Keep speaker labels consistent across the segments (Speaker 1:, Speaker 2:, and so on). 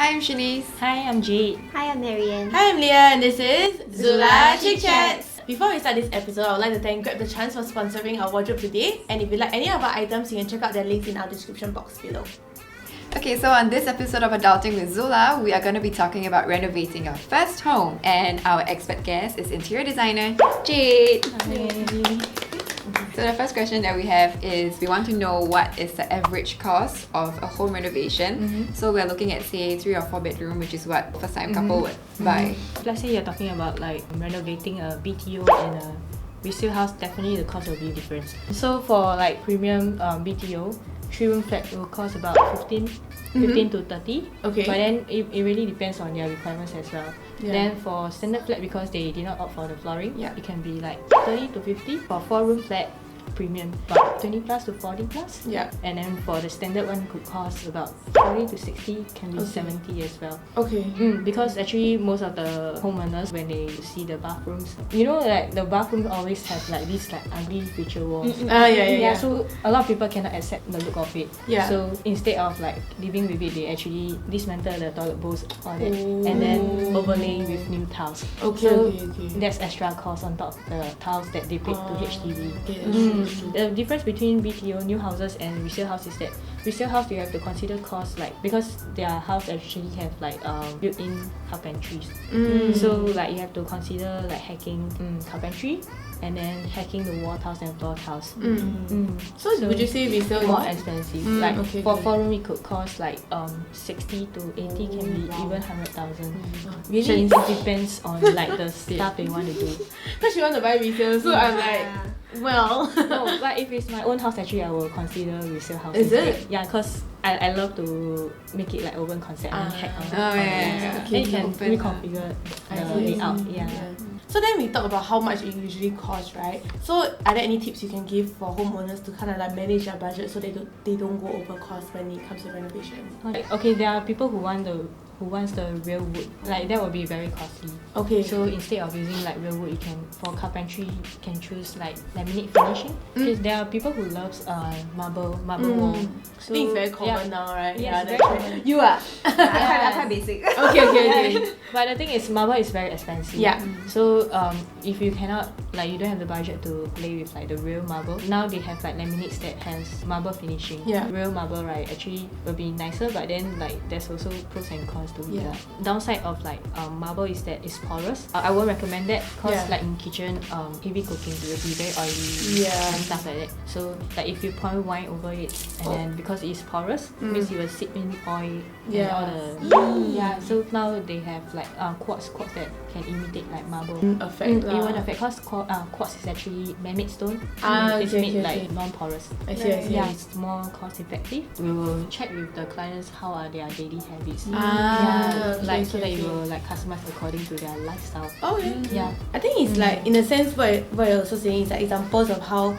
Speaker 1: Hi, I'm Shanice.
Speaker 2: Hi, I'm Jade.
Speaker 3: Hi, I'm Marianne.
Speaker 4: Hi, I'm Leah, and this is ZULA ChickChats. Before we start this episode, I would like to thank Grab the Chance for sponsoring our wardrobe today. And if you like any of our items, you can check out their links in our description box below.
Speaker 1: Okay, so on this episode of Adulting with Zula, we are going to be talking about renovating our first home. And our expert guest is interior designer Jade.
Speaker 2: Hi.
Speaker 1: So the first question that we have is, we want to know what is the average cost of a home renovation. So we're looking at, say, 3 or 4 bedroom, which is what first time couple would buy.
Speaker 2: Let's say you're talking about like renovating a BTO and a resale house, definitely the cost will be different. So for like premium BTO, 3-room flat will cost about 15 to 30.
Speaker 4: Okay.
Speaker 2: But then it really depends on their requirements as well.
Speaker 4: Yeah.
Speaker 2: Then for standard flat, because they did not opt for the flooring,
Speaker 4: Yeah.
Speaker 2: it can be like 30 to 50. For 4-room flat, premium, about 20 plus to 40 plus.
Speaker 4: Yeah.
Speaker 2: And then for the standard one could cost about 40 to 60, can be 70 as well.
Speaker 4: Okay.
Speaker 2: Because actually most of the homeowners, when they see the bathrooms, you know, like the bathrooms always have like these like ugly feature walls.
Speaker 4: Yeah.
Speaker 2: So a lot of people cannot accept the look of it.
Speaker 4: Yeah.
Speaker 2: So instead of like living with it, they actually dismantle the toilet bowls, all that, and then overlay with new tiles.
Speaker 4: Okay,
Speaker 2: So
Speaker 4: okay.
Speaker 2: that's extra cost on top of the tiles that they paid to HDB.
Speaker 4: Okay,
Speaker 2: The difference between BTO, new houses, and resale house is that resale house you have to consider cost, like because their house actually have like built-in carpentries. So like you have to consider like hacking carpentry and then hacking the wall tiles and floor tiles.
Speaker 4: So would you say resale
Speaker 2: more
Speaker 4: is
Speaker 2: expensive?
Speaker 4: Mm,
Speaker 2: Like
Speaker 4: okay,
Speaker 2: for
Speaker 4: okay.
Speaker 2: 4-room it could cost like 60 to 80, can be even 100,000. Really, it depends on like the stuff they want to do.
Speaker 4: because you want to buy resale, so I'm like, well.
Speaker 2: No, but if it's my own house, actually I will consider resale house.
Speaker 4: Is
Speaker 2: instead.
Speaker 4: it?
Speaker 2: Yeah, because I love to make it like open concept and hack on
Speaker 1: Oh, yeah.
Speaker 2: Then
Speaker 4: Okay,
Speaker 2: you can
Speaker 1: open,
Speaker 2: reconfigure
Speaker 4: I
Speaker 2: the
Speaker 4: see.
Speaker 2: layout. Yeah.
Speaker 4: So then we talk about how much it usually costs, right? So are there any tips you can give for homeowners to kind of like manage their budget so they don't go over cost when it comes to renovation?
Speaker 2: Okay, there are people who wants the real wood. Like that will be very costly.
Speaker 4: Okay.
Speaker 2: So instead of using like real wood, you can, for carpentry, you can choose like laminate finishing. Because there are people who loves marble wall.
Speaker 4: I think it's very common now, right?
Speaker 2: Yeah, it's
Speaker 4: that's
Speaker 2: very
Speaker 4: right.
Speaker 2: common.
Speaker 4: You are.
Speaker 3: I'm quite basic.
Speaker 4: Okay.
Speaker 2: But the thing is, marble is very expensive.
Speaker 4: Yeah.
Speaker 2: So if you cannot, like you don't have the budget to play with like the real marble, now they have like laminates that has marble finishing.
Speaker 4: Yeah.
Speaker 2: Real marble, right, actually will be nicer, but then like there's also pros and cons to it.
Speaker 4: Yeah.
Speaker 2: Downside of like marble is that it's porous. I won't recommend that because
Speaker 4: Yeah.
Speaker 2: like in kitchen, heavy cooking will be very oily and stuff like that. So like if you pour wine over it, and then because it's porous, means you will sip in oil and all the So now they have like quartz that can imitate like marble.
Speaker 4: Affect
Speaker 2: It won't affect because quartz is actually man-made stone. It's
Speaker 4: okay,
Speaker 2: made
Speaker 4: okay,
Speaker 2: like
Speaker 4: okay.
Speaker 2: non-porous.
Speaker 4: I see.
Speaker 2: Yeah, it's more cost effective. We will check with the clients how are their daily habits.
Speaker 4: Okay,
Speaker 2: So that you will like customize according to their lifestyle.
Speaker 4: Okay.
Speaker 2: Yeah.
Speaker 4: I think it's like, in a sense, what you're also saying is like examples of how,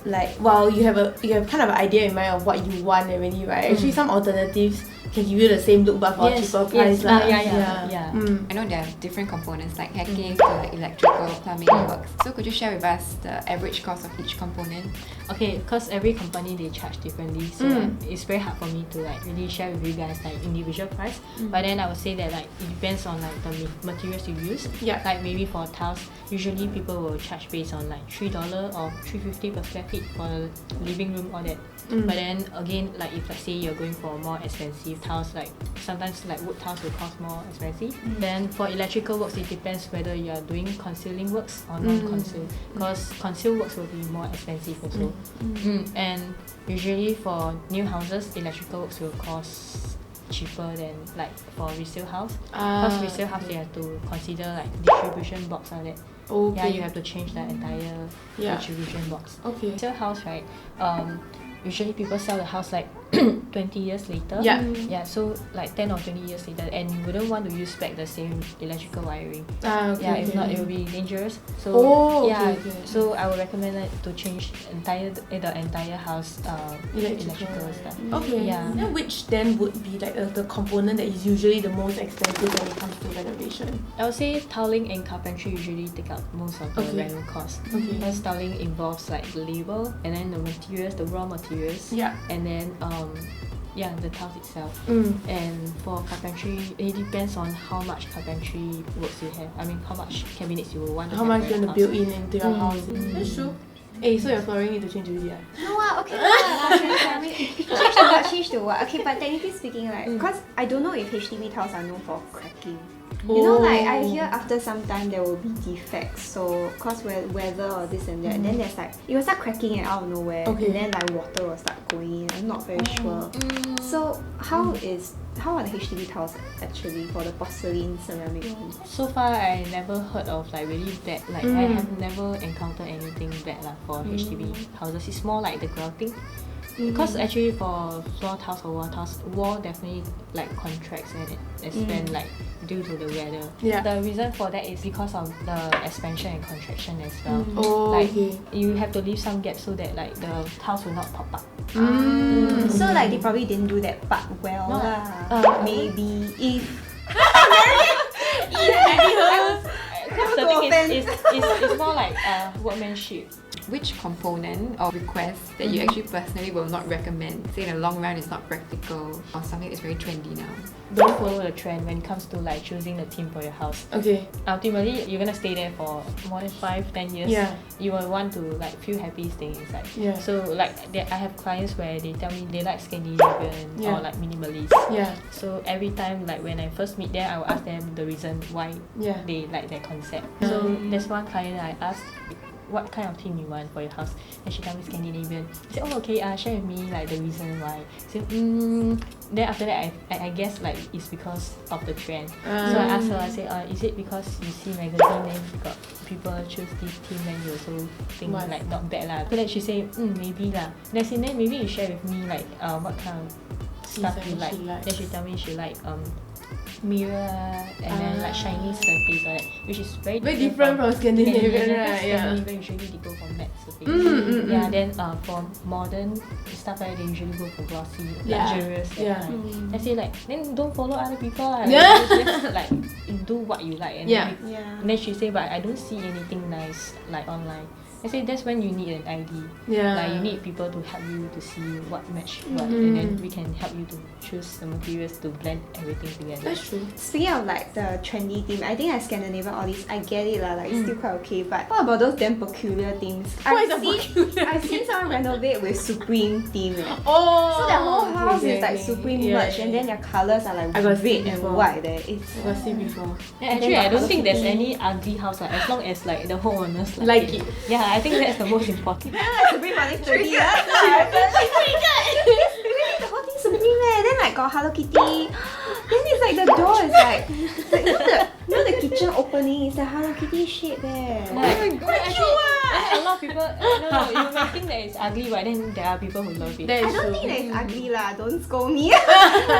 Speaker 4: like, while you have kind of an idea in mind of what you want already, right? Actually, some alternatives can give you the same look but for a cheaper price. lah.
Speaker 2: Yeah.
Speaker 1: I know there are different components like hacking to like electrical, plumbing works. So could you share with us the average cost of each component?
Speaker 2: Okay, because every company they charge differently, so like, it's very hard for me to like really share with you guys like individual price. But then I would say that like it depends on like the materials you use.
Speaker 4: Yeah.
Speaker 2: Like maybe for tiles, usually people will charge based on like $3 or $3.50 per square feet for the living room, all that. But then again, like if let's say you're going for more expensive tiles, like sometimes like wood tiles will cost more expensive. Then for electrical works, it depends whether you are doing concealing works or non-conceal. Because conceal works will be more expensive also. And usually for new houses, electrical works will cost cheaper than like for resale house. Because resale house they have to consider like distribution box or that.
Speaker 4: Okay.
Speaker 2: Yeah, you have to change the entire distribution box.
Speaker 4: Okay.
Speaker 2: Resale house, right? Usually people sell the house like 20 years later. Yeah, so like 10 or 20 years later, and you wouldn't want to use back the same electrical wiring. If not, it will be dangerous. So so I would recommend it to change the entire house electrical stuff.
Speaker 4: Okay.
Speaker 2: Yeah.
Speaker 4: Then which then would be like the component that is usually the most expensive when it comes to renovation?
Speaker 2: I would say tiling and carpentry usually take up most of the rental cost. Because tiling involves like the labor and then the materials, the raw materials.
Speaker 4: Yeah.
Speaker 2: And then yeah, the tiles itself.
Speaker 4: Mm.
Speaker 2: And for carpentry, it depends on how much carpentry works you have. I mean, how much cabinets you will want to
Speaker 4: How
Speaker 2: have
Speaker 4: much
Speaker 2: for
Speaker 4: you
Speaker 2: your
Speaker 4: want to
Speaker 2: house.
Speaker 4: build in into your house. That's true. Hey, so your flooring need to change already, ah?
Speaker 3: No, okay lah. Change to what? Okay, but technically speaking, like, because I don't know if HDB tiles are known for cracking. You know, like I hear after some time there will be defects. So, cause weather or this and that, then there's like it will start cracking and out of nowhere,
Speaker 4: Okay.
Speaker 3: and then like water will start going in. I'm not very sure. So, how are the HDB tiles actually for the porcelain ceramic ones?
Speaker 2: So far, I never heard of like really bad. Like I have never encountered anything bad lah for HDB houses. It's more like the grouting. Because actually for floor tiles or wall definitely like contracts and expand like due to the weather.
Speaker 4: Yeah.
Speaker 2: The reason for that is because of the expansion and contraction as well.
Speaker 4: Oh,
Speaker 2: Like
Speaker 4: okay.
Speaker 2: you have to leave some gaps so that like the tiles will not pop up.
Speaker 3: So like they probably didn't do that part well
Speaker 2: No.
Speaker 3: lah. Maybe if
Speaker 2: Because the thing is it's more like workmanship.
Speaker 1: Which component or request that you actually personally will not recommend? Say in the long run it's not practical or something that's very trendy now.
Speaker 2: Don't follow the trend when it comes to like choosing the theme for your house.
Speaker 4: Okay.
Speaker 2: Ultimately, you're gonna stay there for more than 5-10 years.
Speaker 4: Yeah.
Speaker 2: You will want to like feel happy staying inside.
Speaker 4: Yeah.
Speaker 2: So like I have clients where they tell me they like Scandinavian
Speaker 4: Yeah.
Speaker 2: or like minimalist.
Speaker 4: Yeah.
Speaker 2: So every time like when I first meet them, I will ask them the reason why
Speaker 4: Yeah.
Speaker 2: they like that concept. So there's one client I asked, what kind of theme you want for your house? And she told me Scandinavian. I said, oh okay, share with me like the reason why. She said, then after that I guess like it's because of the trend. So I asked her, I said, is it because you see magazine then you got people choose this theme and you also think
Speaker 4: What?
Speaker 2: like not bad lah. After that she said, maybe lah. Then I said, then maybe you share with me like what kind of stuff you like.
Speaker 4: She likes.
Speaker 2: Then she tell me she like mirror and then like shiny surface or that, which is very
Speaker 4: different from Scandinavian,
Speaker 2: because
Speaker 4: right? Yeah.
Speaker 2: Scandinavian usually they go for matte surface. Yeah, then for modern stuff like they usually go for glossy, luxurious.
Speaker 4: Yeah.
Speaker 2: I say like then don't follow other people.
Speaker 4: Yeah.
Speaker 2: Just like do what you like and
Speaker 4: Yeah.
Speaker 2: and then she say, but I don't see anything nice like online. I say that's when you need an ID.
Speaker 4: Yeah.
Speaker 2: Like you need people to help you to see what match what, and then we can help you to choose the materials to blend everything together.
Speaker 4: That's true.
Speaker 3: speaking of like the trendy theme, I think like Scandinavian all this, I get it lah, like it's still quite okay. But what about those damn peculiar themes? I've seen someone renovate with Supreme theme.
Speaker 4: Oh.
Speaker 3: So their whole house
Speaker 4: okay,
Speaker 3: is like
Speaker 4: okay.
Speaker 3: Supreme
Speaker 4: Yeah,
Speaker 3: merch,
Speaker 4: yeah,
Speaker 3: and then their colours are like
Speaker 4: I got see
Speaker 3: red and
Speaker 4: before.
Speaker 3: white. There, it's
Speaker 4: I got see before.
Speaker 2: Yeah, actually, I don't think there's any ugly house as long as like the homeowners
Speaker 4: Like it.
Speaker 2: Yeah, I think that's the most important.
Speaker 3: Supreme money 30 years. The whole thing Supreme then like got Hello Kitty. Then it's like the door is like you know the kitchen opening is the Hello Kitty shape there.
Speaker 2: A lot of people, no, you may think that it's ugly, but then there are people who love it.
Speaker 4: That
Speaker 3: I
Speaker 4: is
Speaker 3: don't
Speaker 4: true.
Speaker 3: think that it's ugly lah. Don't scold me. I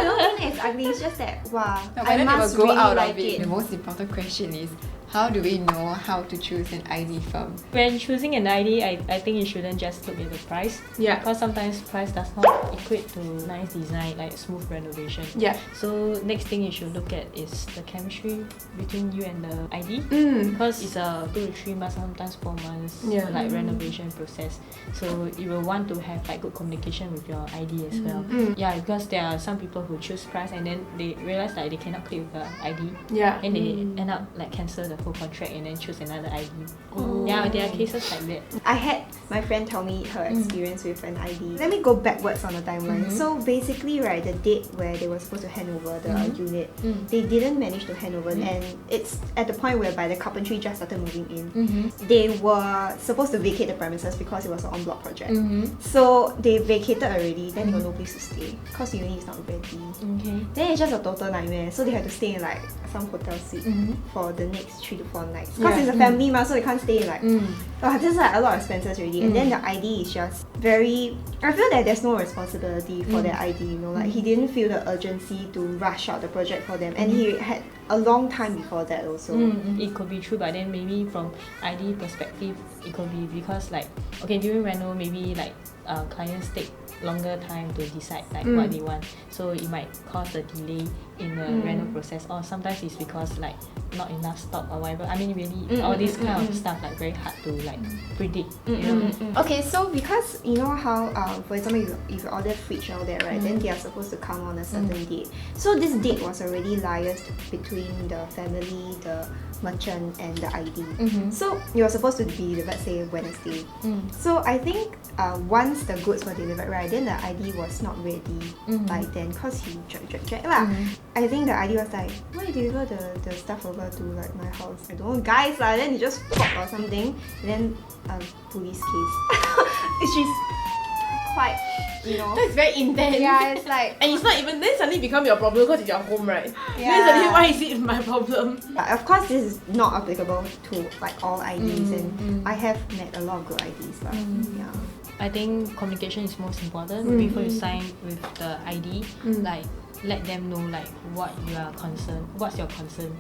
Speaker 3: don't think that it's ugly. It's just that wow,
Speaker 1: No,
Speaker 3: I
Speaker 1: whether they
Speaker 3: must
Speaker 1: will go
Speaker 3: really
Speaker 1: out
Speaker 3: like
Speaker 1: of it.
Speaker 3: it.
Speaker 1: The most important question is, how do we know how to choose an ID firm?
Speaker 2: When choosing an ID, I think you shouldn't just look at the price.
Speaker 4: Yeah.
Speaker 2: Because sometimes price does not equate to nice design, like smooth renovation.
Speaker 4: Yeah.
Speaker 2: So next thing you should look at is the chemistry between you and the ID. Because it's a 2 to 3 months, sometimes 4 months,
Speaker 4: Yeah.
Speaker 2: like renovation process. So you will want to have like good communication with your ID as well. Yeah, because there are some people who choose price and then they realize like they cannot click with the ID.
Speaker 4: Yeah.
Speaker 2: And they end up like cancel the whole contract and then choose another ID. Yeah, there are cases like that.
Speaker 3: I had my friend tell me her experience with an ID. Let me go backwards on the timeline. So basically, right, the date where they were supposed to hand over the unit, they didn't manage to hand over, and it's at the point whereby the carpentry just started moving in. They were supposed to vacate the premises because it was an en-bloc project. So they vacated already, then they got no place to stay because the unit is not ready.
Speaker 2: Okay.
Speaker 3: Then it's just a total nightmare. So they had to stay in like some hotel suite for the next 3 to 4 nights. Because it's a family ma, so they can't stay in like this is like a lot of expenses already. And then the ID is just very, I feel that there's no responsibility for their ID, you know, like he didn't feel the urgency to rush out the project for them, and he had a long time before that also.
Speaker 2: It could be true, but then maybe from ID perspective, it could be because like, okay, during reno, maybe like clients take longer time to decide like what they want, so it might cause a delay in the reno process, or sometimes it's because like not enough stock or whatever. I mean, really, all this kind of stuff like very hard to like predict. You know?
Speaker 3: Okay, so because you know how, for example, if you order fridge out there, right, then they are supposed to come on a certain date. So this date was already liaised between the family, the merchant, and the ID. So it was supposed to be, let's say, Wednesday. So I think once the goods were delivered, right, then the ID was not ready by then because he check lah. I think the ID was like, why you deliver the stuff over to like my house? I don't know, guys lah. Then he just fucked or something. And then police case. She's quite, you know.
Speaker 4: That's very intense.
Speaker 3: Yeah, it's like.
Speaker 4: And it's not even, then suddenly become your problem because it's your home, right?
Speaker 3: Yeah.
Speaker 4: Then suddenly, why is it my problem?
Speaker 3: But of course, this is not applicable to like all IDs, and I have met a lot of good IDs lah. Yeah.
Speaker 2: I think communication is most important before you sign with the ID. Like, let them know like what you are concerned, what's your concern.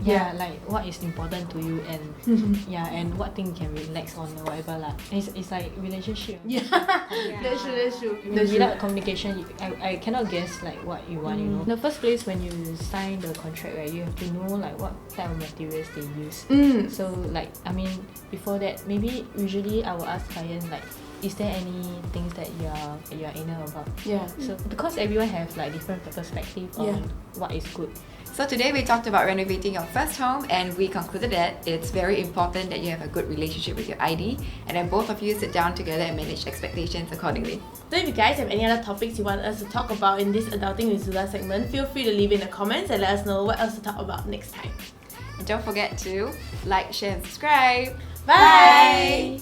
Speaker 2: Yeah, like what is important to you, and yeah, and what thing you can relax on or whatever lah. It's like relationship.
Speaker 4: Yeah. That's true.
Speaker 2: Without communication, I cannot guess like what you want. You know, in the first place, when you sign the contract, right, you have to know like what type of materials they use. So like, I mean, before that, maybe usually I will ask clients like, is there any things that you are inner about? Yeah. So because everyone have like different perspective on what is good.
Speaker 1: So today we talked about renovating your first home, and we concluded that it's very important that you have a good relationship with your ID, and then both of you sit down together and manage expectations accordingly.
Speaker 4: So if you guys have any other topics you want us to talk about in this Adulting with Zula segment, feel free to leave in the comments and let us know what else to talk about next time.
Speaker 1: And don't forget to like, share and subscribe.
Speaker 4: Bye!